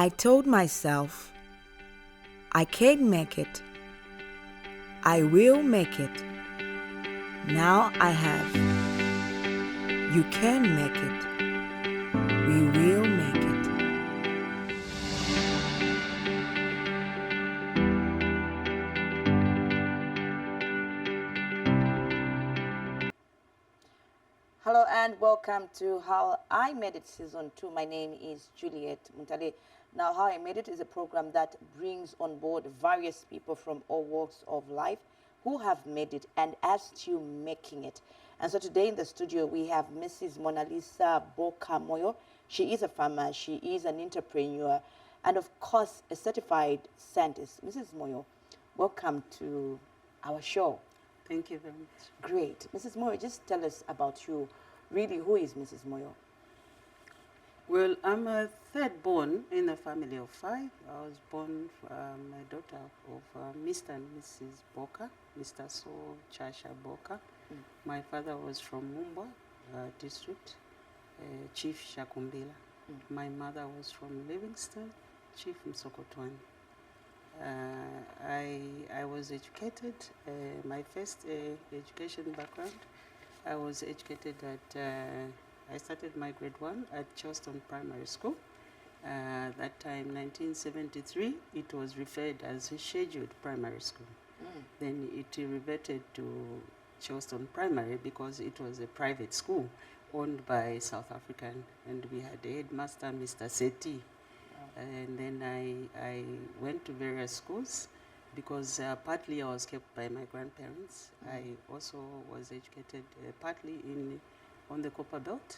I told myself, I can make it. I will make it. Now I have. You can make it. We will make it. Hello and welcome to How I Made It Season 2. My name is Juliet Muntale. Now, How I Made It is a program that brings on board various people from all walks of life who have made it and are still making it. And so today in the studio we have Mrs. Mona Lisa Boka Moyo. She is a farmer, she is an entrepreneur, and of course a certified scientist. Mrs. Moyo, welcome to our show. Thank you very much. Great. Mrs. Moyo, just tell us about you. Really, who is Mrs. Moyo? Well, I'm a third born in a family of 5. I was born a daughter of Mr. and Mrs. Boka, Mr. Saul Chasha Boka. My father was from Mumbwa district, Chief Shakumbila. My mother was from Livingston, Chief Msokotwani. I was educated, my first education background, I was educated at, I started my grade 1 at Charleston Primary School. That time, 1973, it was referred as a scheduled primary school. Then it reverted to Charleston Primary because it was a private school owned by South African, and we had a headmaster, Mr. Seti. And then I went to various schools because partly I was kept by my grandparents. I also was educated partly on the Copper Belt,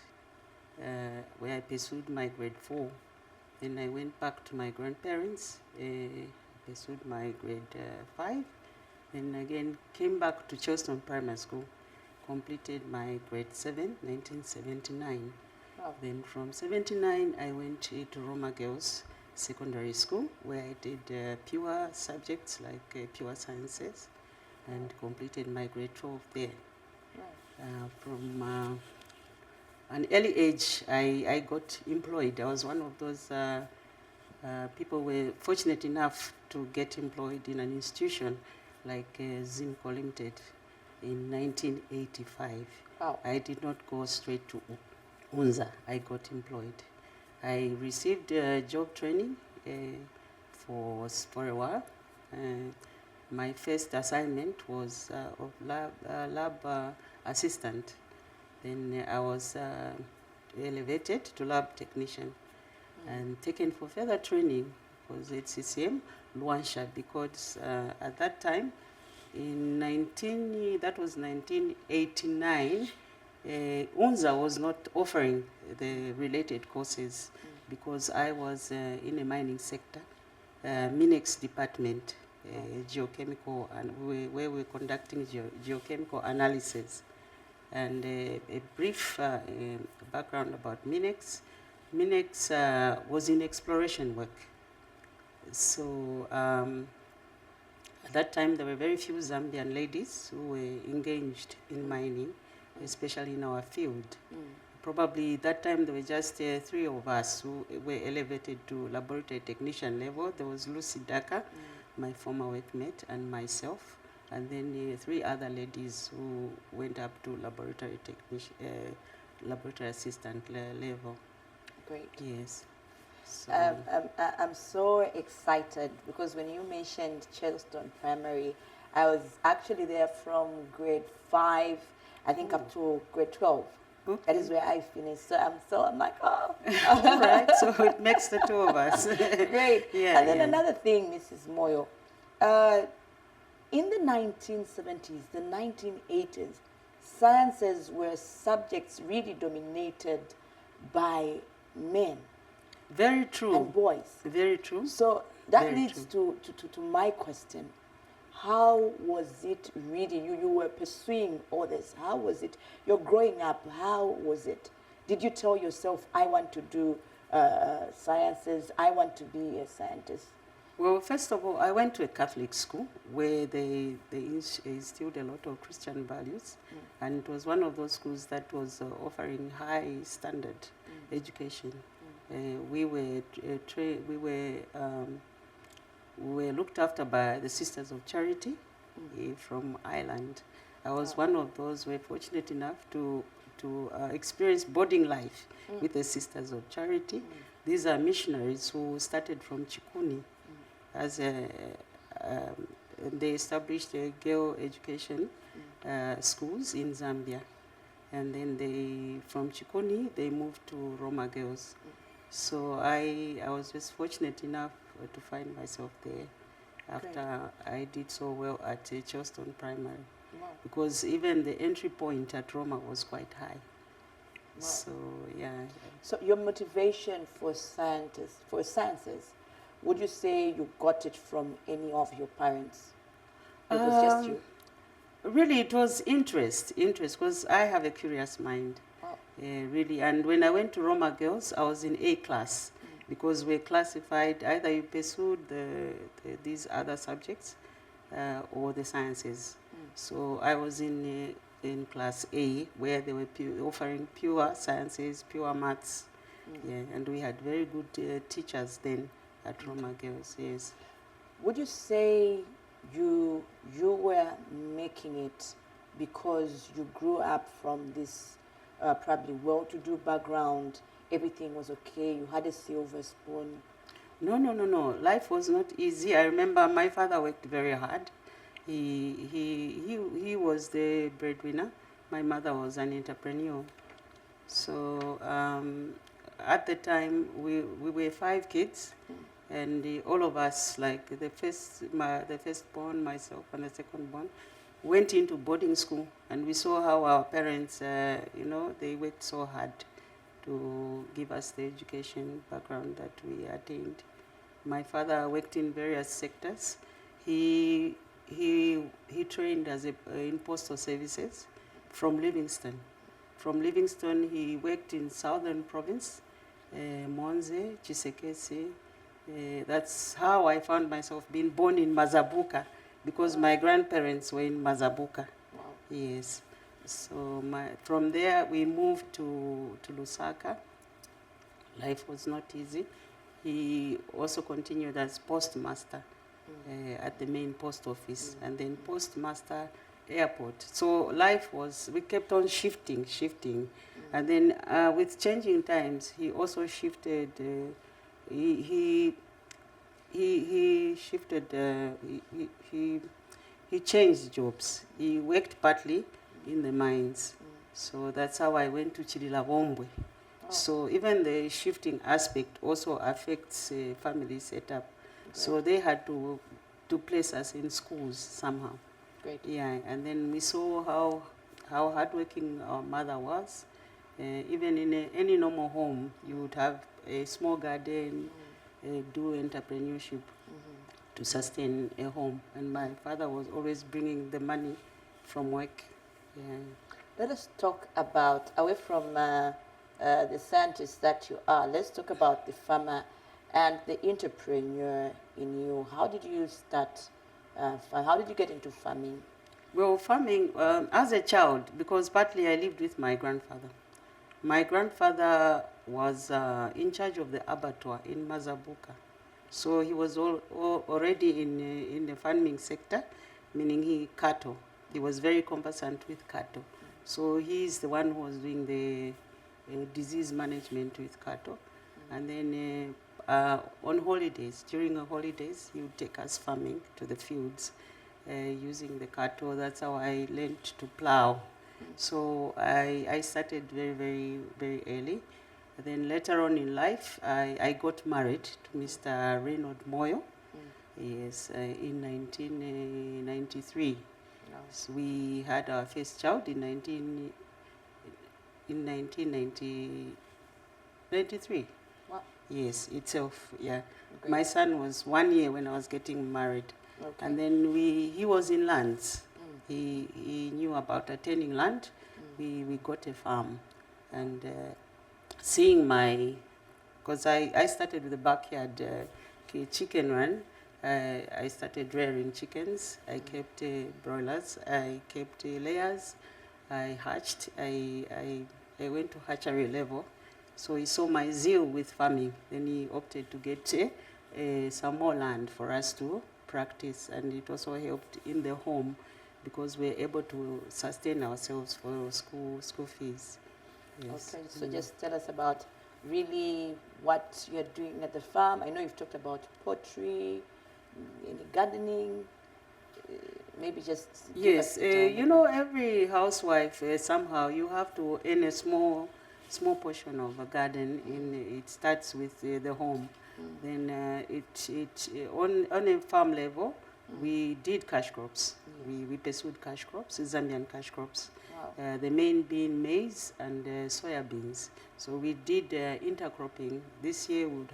where I pursued my grade 4. Then I went back to my grandparents, pursued my grade 5, then again came back to Charleston Primary School, completed my grade 7, 1979. Wow. Then from 79, I went to Roma Girls Secondary School, where I did pure subjects like pure sciences, and completed my grade 12 there. Right. From an early age, I got employed. I was one of those people who were fortunate enough to get employed in an institution like Zimco Limited in 1985. Wow. I did not go straight to Unza. I got employed. I received job training for a while. My first assignment was of lab assistant. Then I was elevated to lab technician and taken for further training. Was at CCM Luansha because at that time, that was 1989. UNZA was not offering the related courses because I was in a mining sector, Minex department, geochemical, and where we were conducting geochemical analysis. And a brief background about Minex. Minex was in exploration work. So at that time, there were very few Zambian ladies who were engaged in mining, especially in our field. Probably that time there were just 3 of us who were elevated to laboratory technician level. There was Lucy Daka, my former workmate, and myself, and then 3 other ladies who went up to laboratory technician, laboratory assistant level. Great. Yes. So I'm so excited because when you mentioned Charleston Primary, I was actually there from grade 5, I think up to grade 12. Okay. That is where I finished. So I'm like, oh. All right. So it makes the 2 of us. Great. Yeah, and then another thing, Mrs. Moyo, in the 1970s, the 1980s, sciences were subjects really dominated by men. Very true. And boys. Very true. So that Very leads true. to my question. How was it really? You were pursuing all this. How was it? You're growing up. How was it? Did you tell yourself, I want to do sciences, I want to be a scientist? Well, first of all, I went to a Catholic school where they instilled a lot of Christian values. And it was one of those schools that was offering high standard education. we were we were looked after by the Sisters of Charity from Ireland. I was one of those who were fortunate enough to experience boarding life with the Sisters of Charity. These are missionaries who started from Chikuni as they established a girl education schools in Zambia. And then from Chikuni, they moved to Roma Girls. So I was just fortunate enough to find myself there after I did so well at Charleston Primary. Wow. Because even the entry point at Roma was quite high. Wow. So, yeah. So your motivation for sciences, would you say you got it from any of your parents? It was just you? Really, it was interest, because I have a curious mind. Wow. Really. And when I went to Roma Girls, I was in A class because we're classified, either you pursued these other subjects or the sciences. So I was in class A, where they were offering pure sciences, pure maths. Yeah, and we had very good teachers then at Roma Girls, yes. Would you say you were making it because you grew up from this probably well-to-do background, everything was okay, you had a silver spoon? No. Life was not easy. I remember my father worked very hard. He was the breadwinner. My mother was an entrepreneur. So at the time, we were 5 kids, and all of us, like the firstborn, myself, and the secondborn, went into boarding school, and we saw how our parents, they worked so hard to give us the education background that we attained. My father worked in various sectors. He trained in postal services from Livingston. From Livingston, he worked in Southern Province, Monze, Chisekese. That's how I found myself being born in Mazabuka, because my grandparents were in Mazabuka. Wow. Yes. So from there, we moved to Lusaka. Life was not easy. He also continued as postmaster at the main post office, and then postmaster airport. So we kept on shifting. And then with changing times, he also shifted, he changed jobs. He worked partly in the mines. So that's how I went to Chililabombwe. So even the shifting aspect also affects family setup. So they had to place us in schools somehow. Great. Yeah, and then we saw how hardworking our mother was. Even in any normal home, you would have a small garden, do entrepreneurship to sustain a home. And my father was always bringing the money from work. Yeah. Let us talk about, away from the scientist that you are, let's talk about the farmer and the entrepreneur in you. How did you start? How did you get into farming? Well, farming, as a child, because partly I lived with my grandfather. My grandfather was in charge of the abattoir in Mazabuka. So he was already in the farming sector, meaning cattle. He was very conversant with cattle. So he's the one who was doing the disease management with cattle. And then on holidays, during the holidays, he would take us farming to the fields using the cattle. That's how I learned to plow. So I started very, very, very early. And then later on in life, I got married to Mr. Reynold Moyo. Yes, in 1993. So we had our first child in 1993. Wow. Yes, itself, yeah. Great. My son was 1 year when I was getting married. Okay. And then he was in lands. He knew about attaining land. We got a farm. And seeing because I started with a backyard chicken run. I started rearing chickens. I kept broilers. I kept layers. I hatched. I went to hatchery level. So he saw my zeal with farming. Then he opted to get some more land for us to practice, and it also helped in the home because we're able to sustain ourselves for school fees. Yes. Okay, so just tell us about really what you're doing at the farm. I know you've talked about pottery, any gardening. Maybe just give us Yes, a bit you know, every housewife somehow you have to earn a small portion of a garden. It starts with the home. Then on a farm level, we did cash crops. We pursued cash crops, Zambian cash crops. Wow. The main being maize and soya beans. So we did intercropping. This year we would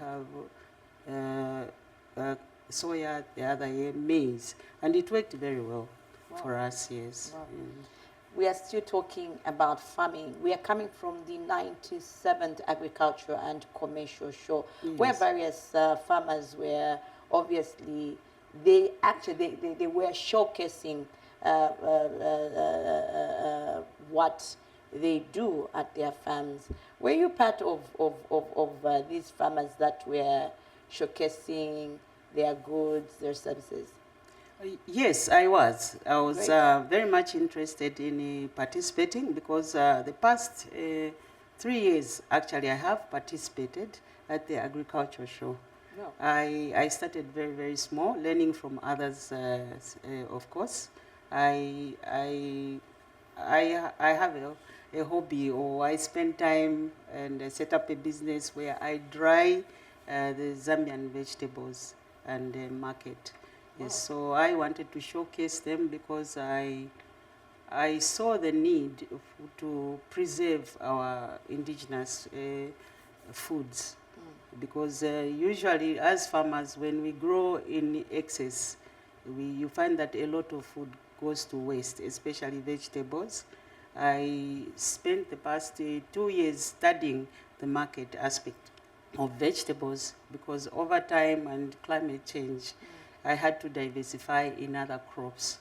have soya, the other year maize, and it worked very well for us. Yes. Wow. We are still talking about farming. We are coming from the 97th Agriculture and Commercial Show, where various farmers were obviously, they were showcasing what they do at their farms. Were you part of these farmers that were showcasing their goods, their services? Yes, I was. I was Great. very much interested in participating because the past 3 years, actually, I have participated at the agriculture show. No. I started very, very small, learning from others, of course. I have a hobby, or I spend time and set up a business where I dry the Zambian vegetables and market. Yes, so I wanted to showcase them because I saw the need to preserve our indigenous foods. Because usually as farmers, when we grow in excess, you find that a lot of food goes to waste, especially vegetables. I spent the past 2 years studying the market aspect of vegetables because over time and climate change, I had to diversify in other crops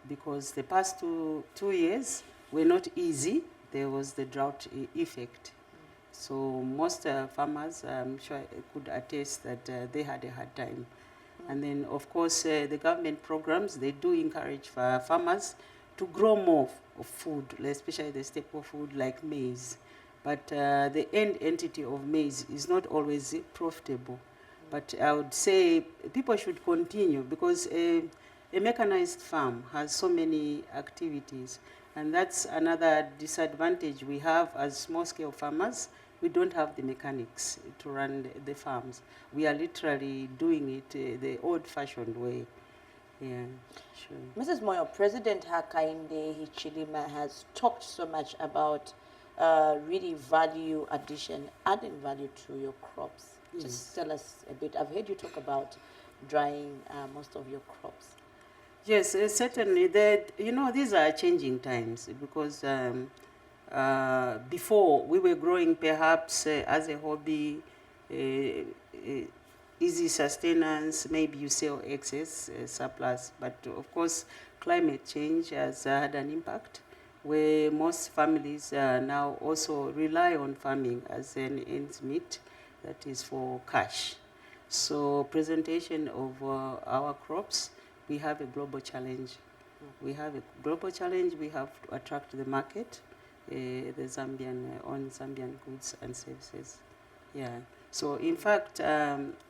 because the past two years were not easy. There was the drought effect. So most farmers, I'm sure, could attest that they had a hard time. And then, of course, the government programs, they do encourage farmers to grow more of food, especially the staple food like maize. But the end entity of maize is not always profitable. But I would say people should continue because a mechanized farm has so many activities. And that's another disadvantage we have as small-scale farmers. We don't have the mechanics to run the farms. We are literally doing it the old-fashioned way. Yeah, sure. Mrs. Moyo, President Hakainde Hichilema has talked so much about really value addition, adding value to your crops. Just tell us a bit. I've heard you talk about drying most of your crops. Yes, certainly. These are changing times because before we were growing perhaps as a hobby, easy sustenance, maybe you sell excess surplus. But of course, climate change has had an impact where most families now also rely on farming as an ends meet, that is for cash. So presentation of our crops, we have a global challenge. We have a global challenge. We have to attract the market, the Zambian on Zambian goods and services. Yeah. So in fact,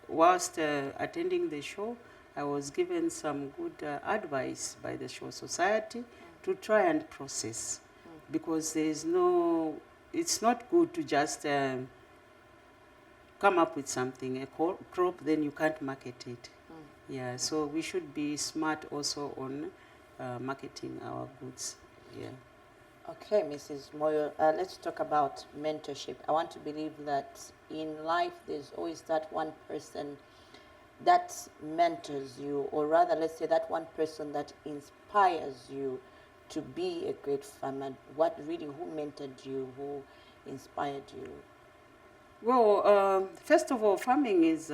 whilst attending the show, I was given some good advice by the Show Society to try and process, because it's not good to just come up with something, a crop, then you can't market it. Yeah, so we should be smart also on marketing our goods. Yeah. Okay, Mrs. Moyo, let's talk about mentorship. I want to believe that in life there's always that one person that mentors you, or rather, let's say that one person that inspires you to be a great farmer. Who mentored you, who inspired you? Well, first of all, farming is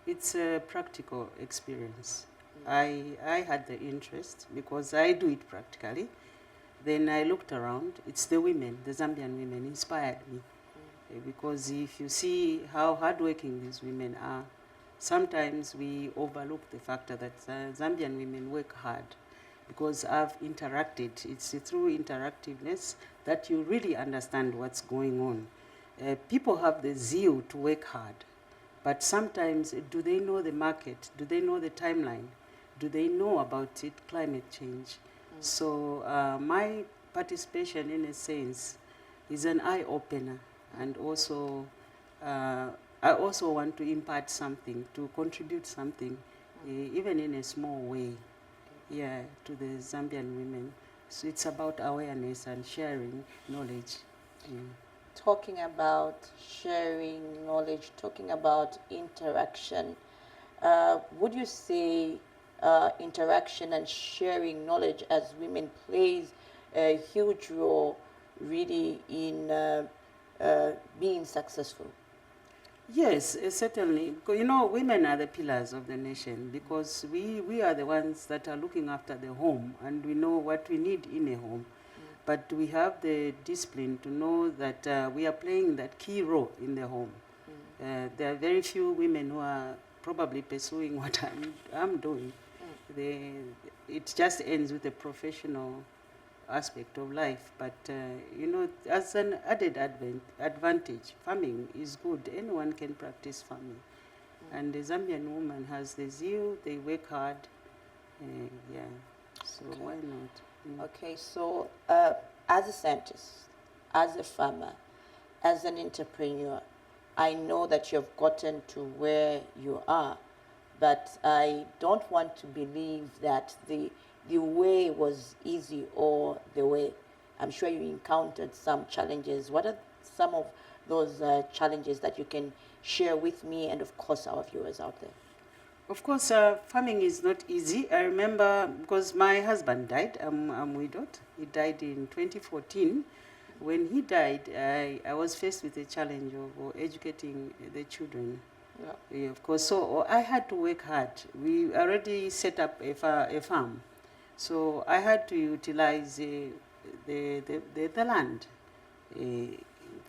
it's a practical experience. I had the interest because I do it practically. Then I looked around. It's the women, the Zambian women, inspired me. because if you see how hardworking these women are, sometimes we overlook the fact that Zambian women work hard, because I've interacted. It's through interactiveness that you really understand what's going on. People have the zeal to work hard, but sometimes do they know the market? Do they know the timeline? Do they know about it, climate change? So my participation, in a sense, is an eye-opener, and also I also want to impart something, to contribute something, even in a small way, yeah, to the Zambian women. So it's about awareness and sharing knowledge. Talking about sharing knowledge, talking about interaction, would you say interaction and sharing knowledge as women plays a huge role really in being successful? Yes, certainly. You know, women are the pillars of the nation, because we are the ones that are looking after the home, and we know what we need in a home. But we have the discipline to know that we are playing that key role in the home. There are very few women who are probably pursuing what I'm doing. It just ends with a professional aspect of life. But, you know, as an added advantage, farming is good. Anyone can practice farming. And the Zambian woman has the zeal, they work hard. Yeah, so Okay. why not? Okay, so as a scientist, as a farmer, as an entrepreneur, I know that you've gotten to where you are, but I don't want to believe that the way was easy, or the way. I'm sure you encountered some challenges. What are some of those challenges that you can share with me and, of course, our viewers out there? Of course, farming is not easy. I remember, because my husband died, I'm widowed. He died in 2014. When he died, I was faced with the challenge of educating the children. Yeah, of course, so I had to work hard. We already set up a farm. So I had to utilize the land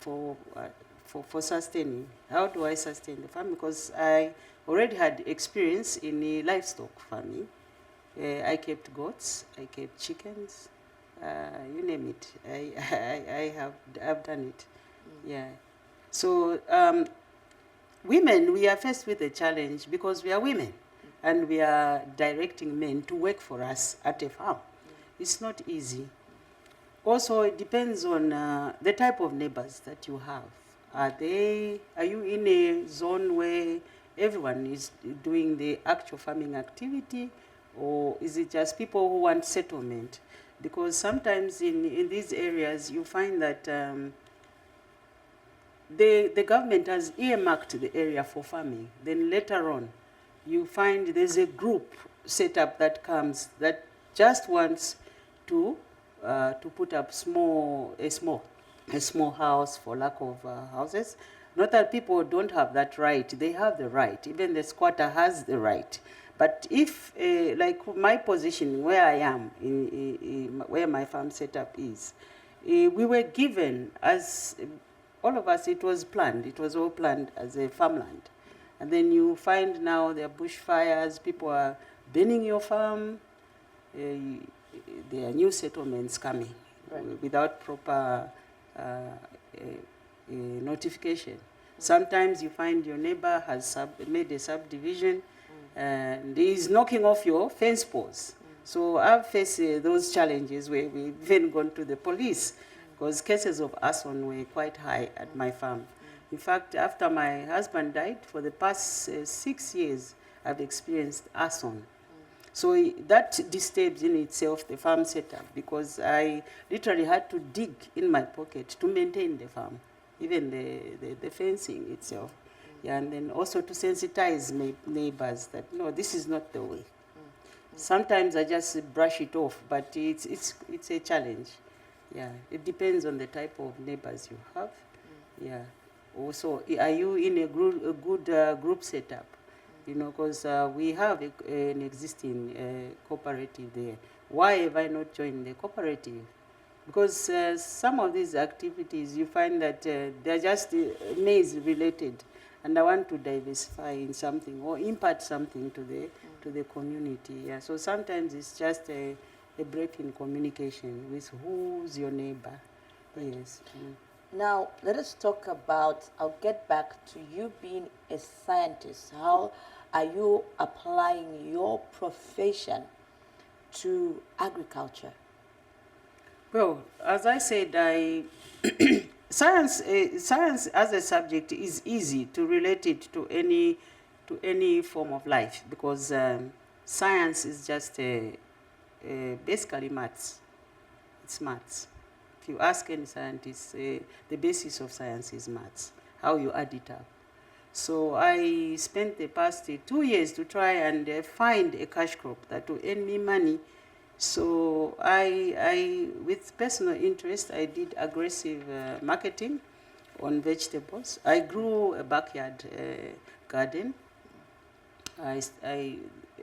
for sustaining. How do I sustain the farm? Because I already had experience in livestock farming. I kept goats, I kept chickens, you name it. I've done it. Yeah. So women, we are faced with a challenge because we are women, and we are directing men to work for us at a farm. It's not easy. Also, it depends on the type of neighbors that you have. Are you in a zone where everyone is doing the actual farming activity, or is it just people who want settlement? Because sometimes in these areas you find that the government has earmarked the area for farming. Then later on, you find there's a group set up that comes that just wants to put up a small house, for lack of houses. Not that people don't have that right. They have the right. Even the squatter has the right. But if, like my position where I am, where my farm setup is, we were given, as all of us, it was planned. It was all planned as a farmland. And then you find now there are bushfires, people are burning your farm. There are new settlements coming without proper notification. Sometimes you find your neighbor has made a subdivision and is knocking off your fence posts. So I've faced those challenges where we've even gone to the police, because cases of arson were quite high at my farm. In fact, after my husband died, for the past 6 years, I've experienced arson. So that disturbs in itself the farm setup, because I literally had to dig in my pocket to maintain the farm, even the fencing itself. Yeah, and then also to sensitize my neighbors that, no, this is not the way. Sometimes I just brush it off, but it's a challenge. Yeah, it depends on the type of neighbors you have. Yeah. Also, are you in a good group setup? You know, because we have an existing cooperative there. Why have I not joined the cooperative? Because some of these activities, you find that they're just maize related, and I want to diversify in something or impart something to the community. Yeah. So sometimes it's just a break in communication with who's your neighbor. Yes. Now, let us talk about, I'll get back to you being a scientist. How are you applying your profession to agriculture? Well, as I said, science as a subject is easy to relate it to any form of life, because science is just basically maths. It's maths. If you ask any scientist, the basis of science is maths, how you add it up. So I spent the past 2 years to try and find a cash crop that will earn me money. So I with personal interest, I did aggressive marketing on vegetables. I grew a backyard garden. I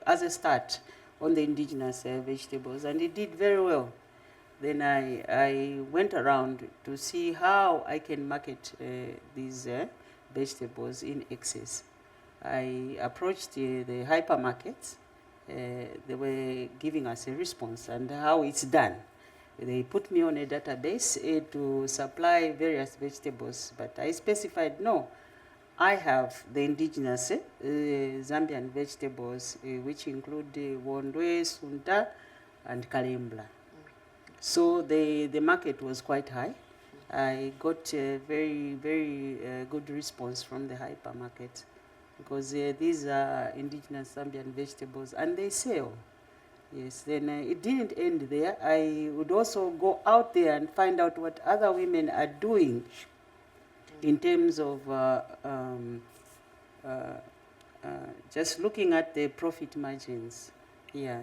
as a start on the indigenous vegetables, and it did very well. Then I went around to see how I can market these vegetables in excess. I approached the hypermarkets. They were giving us a response and how it's done. They put me on a database to supply various vegetables, but I specified no. I have the indigenous Zambian vegetables, which include Wondwe, Sunta, and Kalembla. So the market was quite high. I got a very good response from the hypermarket, because these are indigenous Zambian vegetables and they sell. Yes, then it didn't end there. I would also go out there and find out what other women are doing in terms of just looking at the profit margins. Yeah.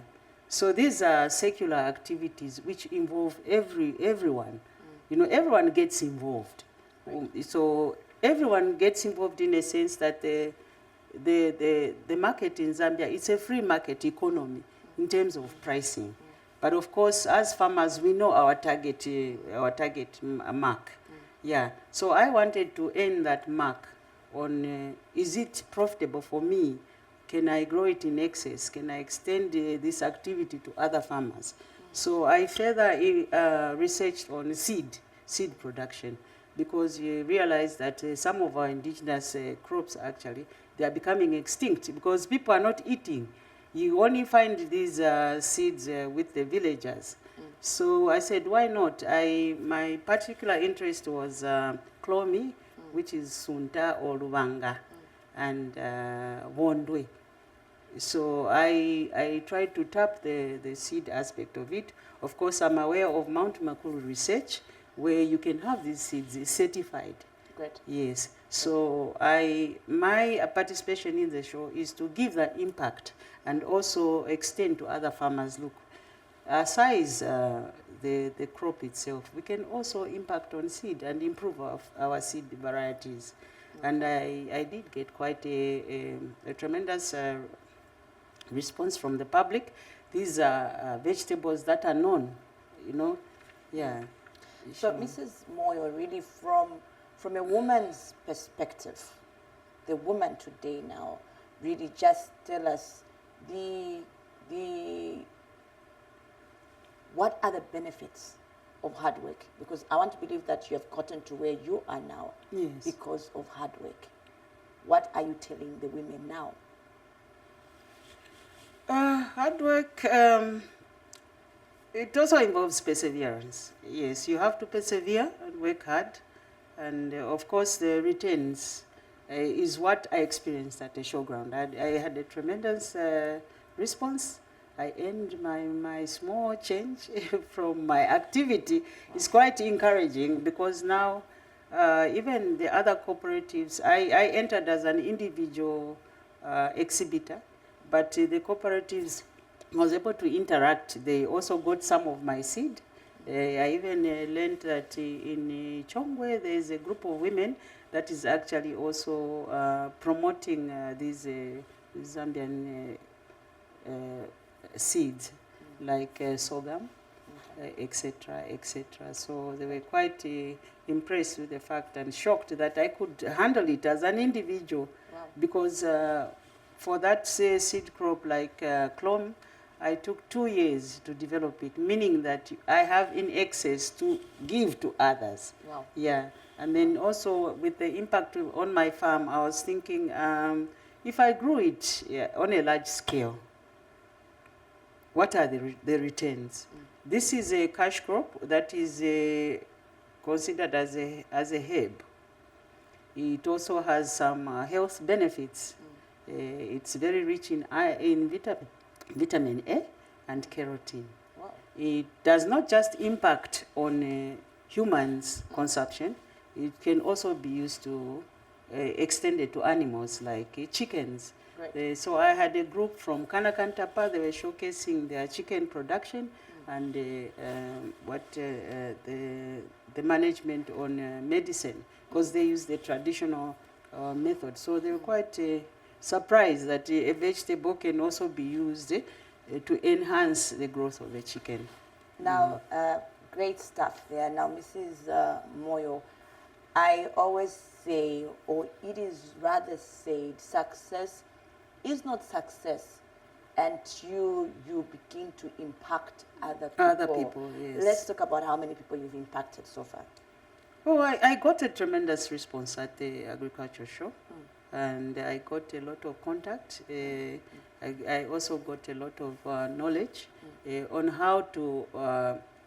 So these are secular activities which involve everyone. You know, everyone gets involved. Right. So everyone gets involved in a sense that the market in Zambia, it's a free market economy in terms of pricing. But of course, as farmers, we know our target mark. Yeah. So I wanted to earn that mark on, is it profitable for me? Can I grow it in excess? Can I extend this activity to other farmers? So I further researched on seed production, because you realize that some of our indigenous crops, actually, they are becoming extinct because people are not eating. You only find these seeds with the villagers. So I said, why not? My particular interest was Clomi, which is Sunta or Luvanga, and Wondwe. So I tried to tap the seed aspect of it. Of course, I'm aware of Mount Makuru research, where you can have these seeds certified. Great. Yes. So my participation in the show is to give that impact and also extend to other farmers. Look, aside the crop itself, we can also impact on seed and improve our seed varieties. And I did get quite a tremendous response from the public. These are vegetables that are known, you know. Yeah. So, Mrs. Moyo, really from a woman's perspective, the woman today now, really just tell us what are the benefits of hard work? Because I want to believe that you have gotten to where you are now. Yes. Because of hard work. What are you telling the women now? Hard work, it also involves perseverance. Yes, you have to persevere and work hard. And of course, the returns is what I experienced at the showground. I had a tremendous response. I earned my small change from my activity. It's quite encouraging, because now even the other cooperatives, I entered as an individual exhibitor, but the cooperatives was able to interact. They also got some of my seed. I even learned that in Chongwe there is a group of women that is actually also promoting these Zambian seeds, like sorghum etc., etc. So they were quite impressed with the fact and shocked that I could handle it as an individual. Wow. Because for that seed crop like clome, I took 2 years to develop it, meaning that I have in excess to give to others. Wow. Yeah, and then also with the impact on my farm, I was thinking if I grew it on a large scale, what are the returns? This is a cash crop that is considered as a herb. It also has some health benefits. It's very rich in vitamin A and carotene. Wow. It does not just impact on humans' consumption. It can also be used to extend it to animals like chickens. Great. So I had a group from Kanakantapa. They were showcasing their chicken production and the management on medicine, because they use the traditional method. So they were quite surprised that a vegetable can also be used to enhance the growth of the chicken. Now, great stuff there. Now, Mrs. Moyo, I always say, or it is rather said, success is not success until you begin to impact other people. Other people, yes. Let's talk about how many people you've impacted so far. Oh, I got a tremendous response at the agriculture show, and I got a lot of contact. I also got a lot of knowledge on how to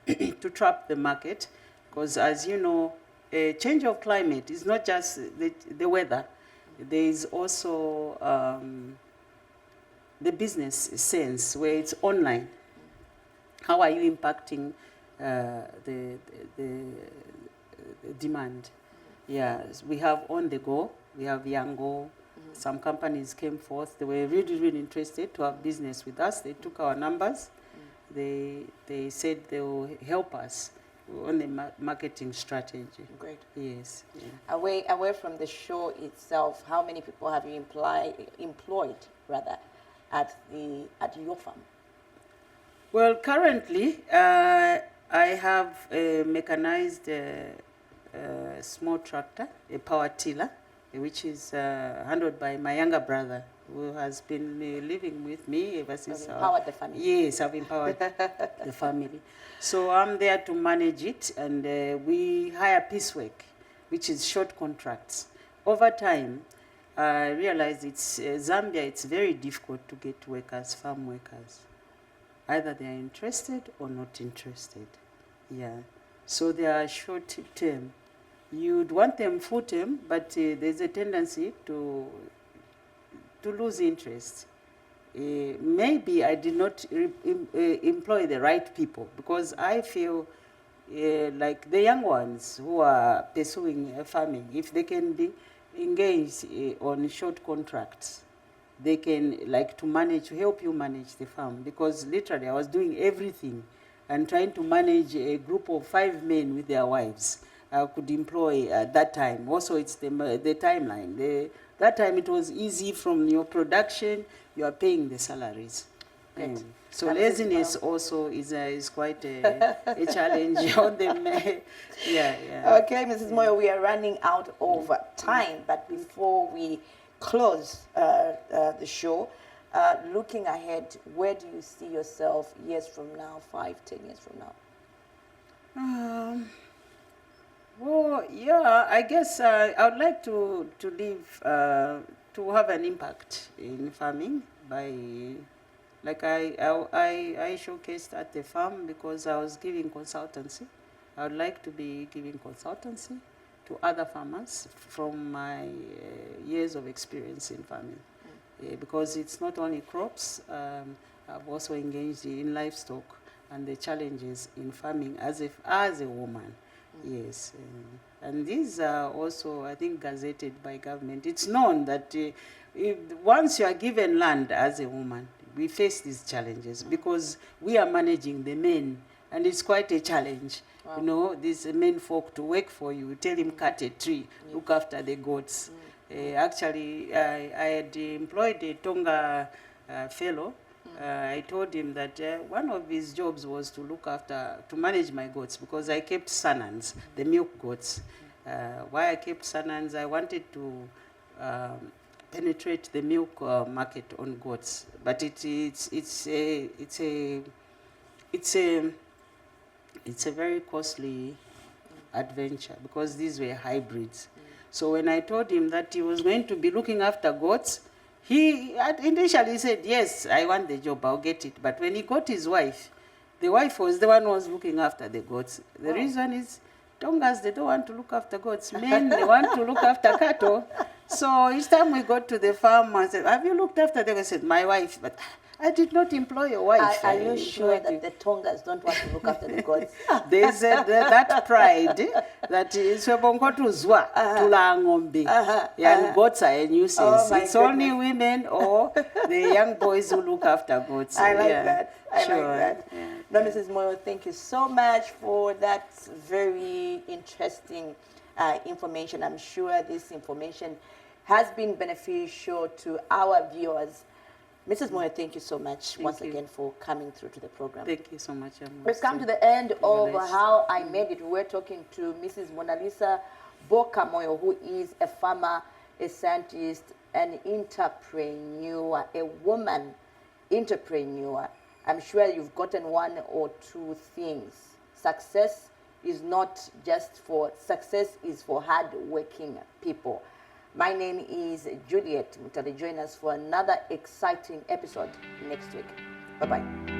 to trap the market, because as you know, a change of climate is not just the weather. There is also the business sense where it's online. How are you impacting the demand? Yes, we have on the go. We have Yango. Some companies came forth. They were really, really interested to have business with us. They took our numbers. They said they will help us on the marketing strategy. Great. Yes. Yeah. Away from the show itself, how many people have you employed rather at your farm? Well, currently I have a mechanized small tractor, a power tiller, which is handled by my younger brother, who has been living with me ever since. You've empowered the family. Yes, I've empowered the family. So I'm there to manage it, and we hire piecework, which is short contracts. Over time, I realized Zambia, it's very difficult to get workers, farm workers. Either they are interested or not interested. Yeah. So they are short term. You'd want them full term, but there's a tendency to lose interest. Maybe I did not employ the right people, because I feel like the young ones who are pursuing farming, if they can be engaged on short contracts, they can help you manage the farm. Because literally I was doing everything and trying to manage a group of 5 men with their wives. I could employ at that time. Also, it's the timeline. That time it was easy from your production, you are paying the salaries. So laziness also is quite a challenge on them. Yeah. Okay, Mrs. Moyo, we are running out of time, but before we close the show, looking ahead, where do you see yourself years from now, 5, 10 years from now? Well, yeah, I guess I would like to live, to have an impact in farming by, like I showcased at the farm, because I was giving consultancy. I would like to be giving consultancy to other farmers from my years of experience in farming. Because it's not only crops, I've also engaged in livestock and the challenges in farming as a woman. Yes, and these are also, I think, gazetted by government. It's known that once you are given land as a woman, we face these challenges, because we are managing the men, and it's quite a challenge. Wow. You know, these men folk to work for you. Tell him cut a tree, look after the goats. Actually, I had employed a Tonga fellow I told him that one of his jobs was to manage my goats, because I kept Sanans, the milk goats. Why I kept Sanans, I wanted to penetrate the milk market on goats, but it's a very costly adventure, because these were hybrids. So when I told him that he was going to be looking after goats, he initially said, yes, I want the job, I'll get it. But when he got his wife, the wife was the one who was looking after the goats. The reason is, Tongas, they don't want to look after goats. Men, they want to look after cattle. So each time we got to the farm, I said, have you looked after them? I said, my wife. But I did not employ a wife. Are you sure that the Tongas don't want to look after the gods? There's that pride that is zwa tulangombe. And goats are a nuisance. Oh my It's only women or the young boys who look after goats. I like that. I like Sure. that. Yeah. No, Mrs. Moyo, thank you so much for that very interesting information. I'm sure this information has been beneficial to our viewers. Mrs. Moyo, thank you so much once you. again for coming through to the program. Thank you so much. We've come to the end of Nice. How I Made It. We're talking to Mrs. Mona Lisa Boka-Moyo, who is a farmer, a scientist, an entrepreneur, a woman entrepreneur. I'm sure you've gotten one or two things. Success is for hard-working people. My name is Juliet Mutale. Join us for another exciting episode next week. Bye-bye.